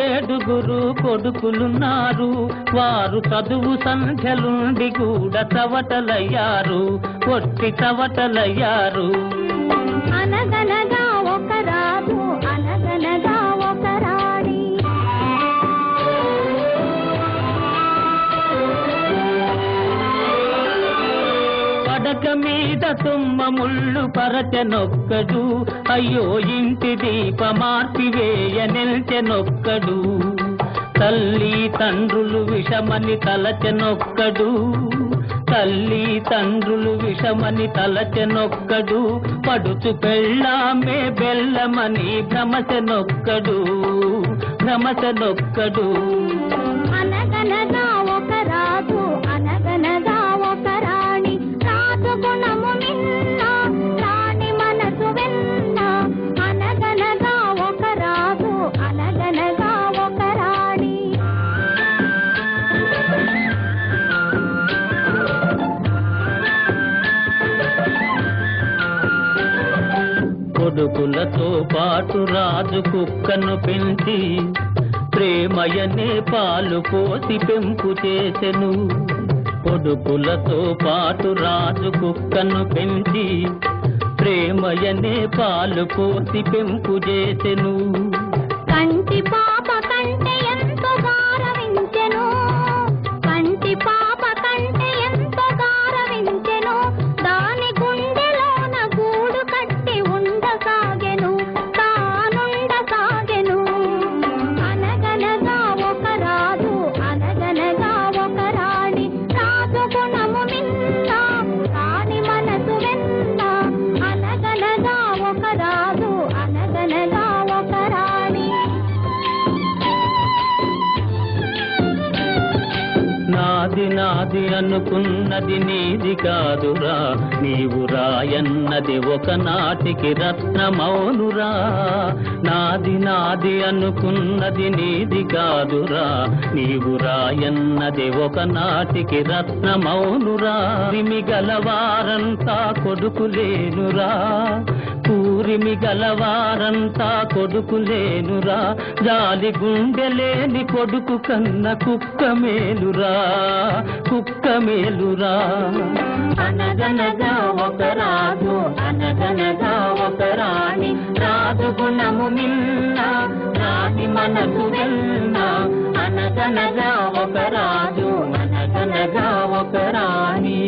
ఏడుగురు కొడుకులున్నారు, వారు చదువు సంధ్యలుండి కూడా చవటలయ్యారు, ఒట్టి చవటలయ్యారు. అనగనగా ఒక రాజు, అనగనగా ఒక రాణి. పడక మీద తుమ్మ ముళ్ళు పరచనొక్కడు, అయ్యో ఇంటి దీప మార్పివేయ నిల్చెనొక్కడు. తల్లి తండ్రులు విషమని తలచెనొక్కడు, తల్లి తండ్రులు విషమని తలచెనొక్కడు. పడుచు పెళ్ళామే బెల్లమని భ్రమసెనొక్కడు, భ్రమసెనొక్కడు. అనగనగా ఒక రాజు, అనగనగా ఒక రాణి. రాజు గుణము మిన్న, రాణి మనసు వెన్న. అనగనగా ఒక రాజు, అనగనగా ఒక రాణి. కొడుకులతో పాటు రాజు కుక్కను పెంచి ప్రేమయనే పాలు పోసి పెంపు చేసెను. కొడుకులతో పాటు రాజు కుక్కను పెంచి ప్రేమయనే పాలు పోసి పెంపు చేసెను. కంటి పాప కంటే ఎంతో గారవించెను, కంటి పాప కంటే ఎంతో గారవించెను. దాని గుండెలోన గూడు కట్టి ఉండసాగెను, తానుండసాగెను. అనగనగా ఒక రాజు, అనగనగా ఒక రాణి. రాజు గుణము మిన్న, రాణి మనసు వెన్న. అనగనగా ఒక రాజు, అనగనగా ఒక రాణి. నాది నాది అనుకున్నది నీది కాదురా, నీవు రాయన్నది ఒకనాటికి రత్నమౌనురా. నాది నాది అనుకున్నది నీది కాదురా, నీవు రాయన్నది ఒకనాటికి రత్నమౌనురా. రిమి గలవారంతా కొడుకులేనురా, పూరిమి గలవారంతా కొడుకులేనురా. జాలి గుండెలేని కొడుకు కన్న కుక్క మేలురా, కుక్క మేలురా. అనగనగా ఒక రాజు, అనగనగా ఒక రాణి. రాజు గుణము మిన్న, రాణి మనసు వెన్న. అనగనగా ఒక రాజు, అనగనగా ఒక రాణి.